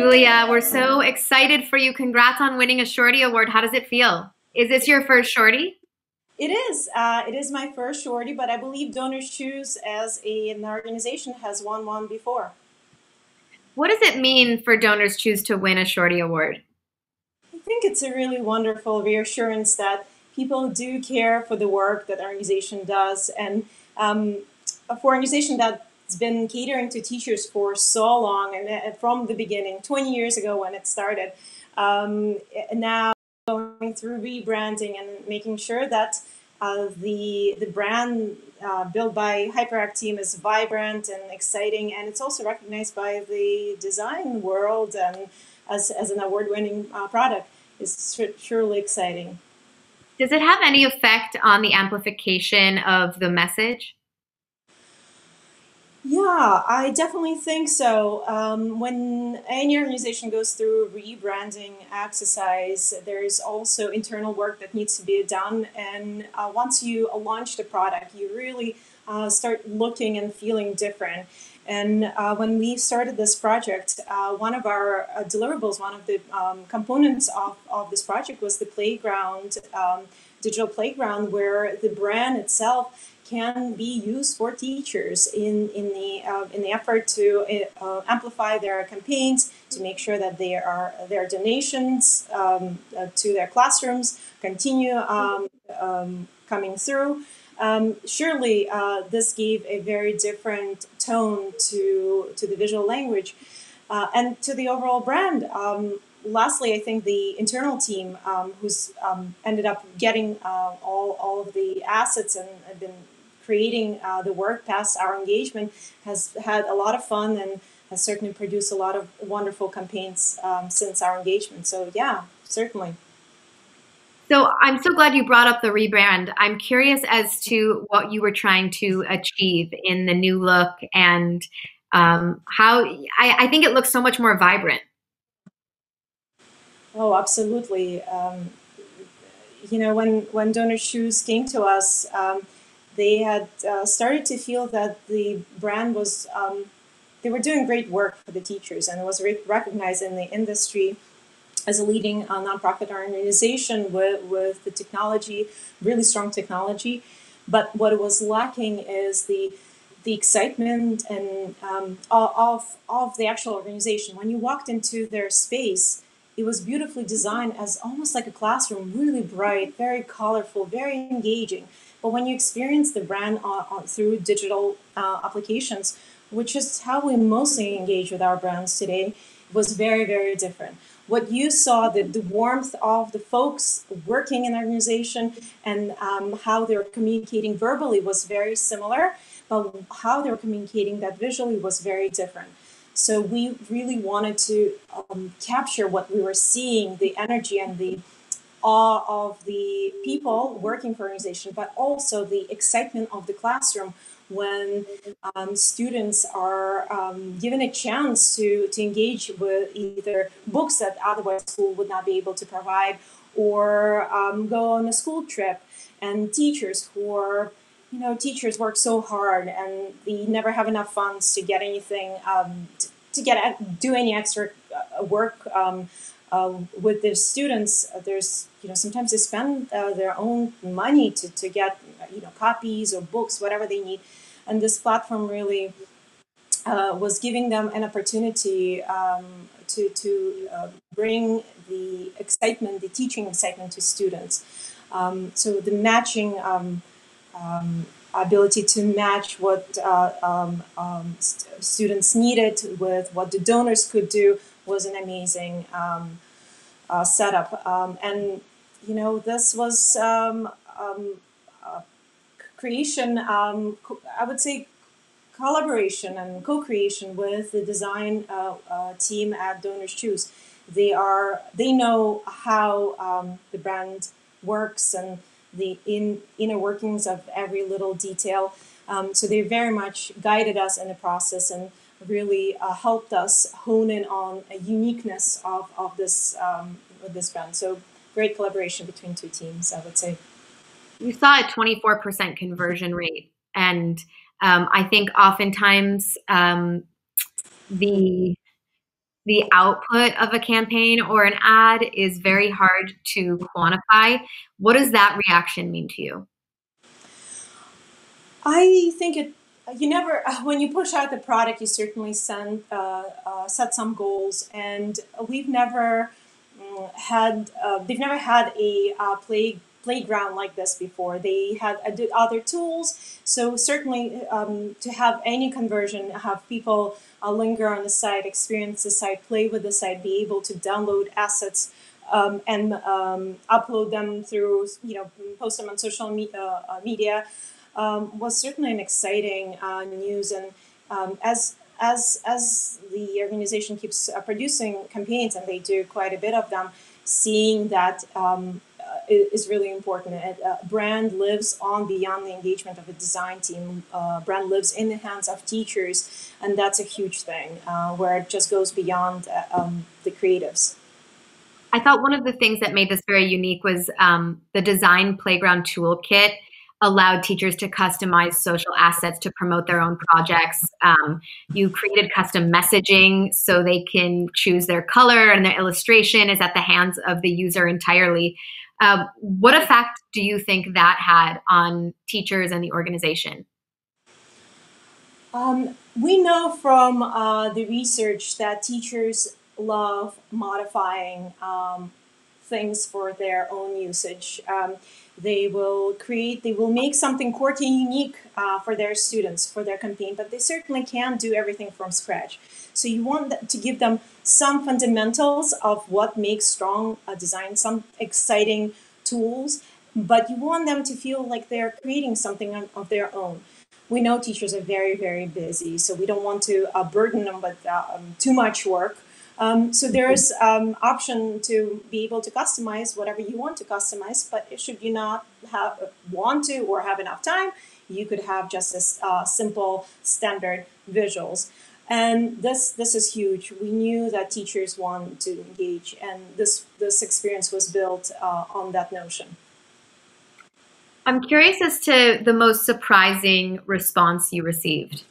Julia, we're so excited for you. Congrats on winning a Shorty Award. How does it feel? Is this your first Shorty? It is. It is my first Shorty, but I believe DonorsChoose as an organization has won one before. What does it mean for DonorsChoose to win a Shorty Award? I think it's a really wonderful reassurance that people do care for the work that our organization does, and for an organization that's been catering to teachers for so long, and from the beginning, 20 years ago when it started, and now going through rebranding and making sure that the brand built by Hyperakt team is vibrant and exciting, and it's also recognized by the design world and as an award-winning product is surely exciting. Does it have any effect on the amplification of the message? Yeah, I definitely think so. When any organization goes through a rebranding exercise, there's also internal work that needs to be done. And once you launch the product, you really start looking and feeling different. And when we started this project, one of our deliverables, one of the components of this project was the playground, digital playground, where the brand itself can be used for teachers in the effort to amplify their campaigns, to make sure that their donations to their classrooms continue coming through. Surely this gave a very different tone to the visual language and to the overall brand. Lastly, I think the internal team who's ended up getting all of the assets and have been creating the work past our engagement has had a lot of fun and has certainly produced a lot of wonderful campaigns since our engagement. So yeah, certainly. So I'm so glad you brought up the rebrand. I'm curious as to what you were trying to achieve in the new look and how I think it looks so much more vibrant. Oh, absolutely. When DonorsChoose came to us, they had started to feel that the brand was, they were doing great work for the teachers, and it was recognized in the industry as a leading nonprofit organization with the technology, really strong technology. But what it was lacking is the excitement and of the actual organization. When you walked into their space, it was beautifully designed as almost like a classroom, really bright, very colorful, very engaging. But when you experience the brand through digital applications, which is how we mostly engage with our brands today, it was very, very different. What you saw, the warmth of the folks working in the organization and how they were communicating verbally was very similar, but how they were communicating that visually was very different. So we really wanted to capture what we were seeing, the energy and the awe of the people working for organization, but also the excitement of the classroom when students are given a chance to engage with either books that otherwise school would not be able to provide, or go on a school trip, and teachers who are, teachers work so hard and they never have enough funds to get anything, do any extra work with the students. There's, sometimes they spend their own money to get, copies or books, whatever they need. And this platform really was giving them an opportunity to bring the excitement, the teaching excitement to students. So the matching ability to match what students needed with what the donors could do was an amazing setup. And this was creation, I would say collaboration and co-creation with the design team at DonorsChoose. They know how the brand works and the inner workings of every little detail. So they very much guided us in the process and really helped us hone in on a uniqueness of this brand. So great collaboration between two teams, I would say. You saw a 24% conversion rate, and I think oftentimes the the output of a campaign or an ad is very hard to quantify. What does that reaction mean to you? I think you never, when you push out the product, you certainly set some goals, and we've never they've never had a playground like this before. They had other tools, so certainly to have any conversion, have people linger on the site, experience the site, play with the site, be able to download assets and upload them through, post them on social media, was certainly an exciting news. And as the organization keeps producing campaigns, and they do quite a bit of them, seeing that is really important. Brand lives on beyond the engagement of a design team. Brand lives in the hands of teachers, and that's a huge thing where it just goes beyond the creatives. I thought one of the things that made this very unique was the Design Playground Toolkit allowed teachers to customize social assets to promote their own projects. You created custom messaging so they can choose their color, and their illustration is at the hands of the user entirely. What effect do you think that had on teachers and the organization? We know from the research that teachers love modifying things for their own usage. They will make something quirky and unique for their students, for their campaign, but they certainly can't do everything from scratch. So you want to give them some fundamentals of what makes strong design, some exciting tools, but you want them to feel like they're creating something of their own. We know teachers are very, very busy, so we don't want to burden them with too much work. So there's option to be able to customize whatever you want to customize, but should you not want to or have enough time, you could have just as simple standard visuals. And this is huge. We knew that teachers want to engage, and this experience was built on that notion. I'm curious as to the most surprising response you received.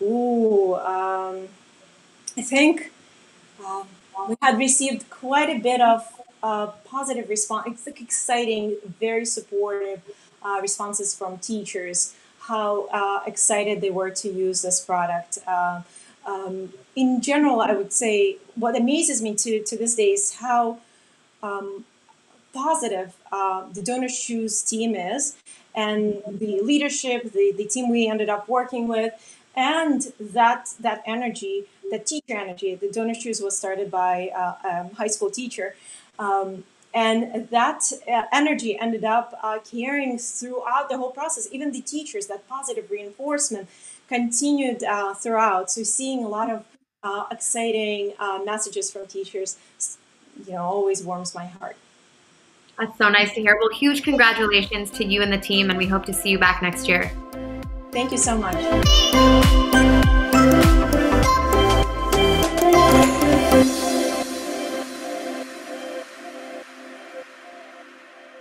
Ooh, I think we had received quite a bit of positive response. It's like exciting, very supportive responses from teachers. How excited they were to use this product. In general, I would say what amazes me to this day is how positive the DonorsChoose team is, and the leadership, the team we ended up working with, and that energy, the teacher energy. The DonorsChoose was started by a high school teacher, and that energy ended up carrying throughout the whole process. Even the teachers, that positive reinforcement continued throughout. So seeing a lot of exciting messages from teachers, always warms my heart. That's so nice to hear. Well, huge congratulations to you and the team, and we hope to see you back next year. Thank you so much.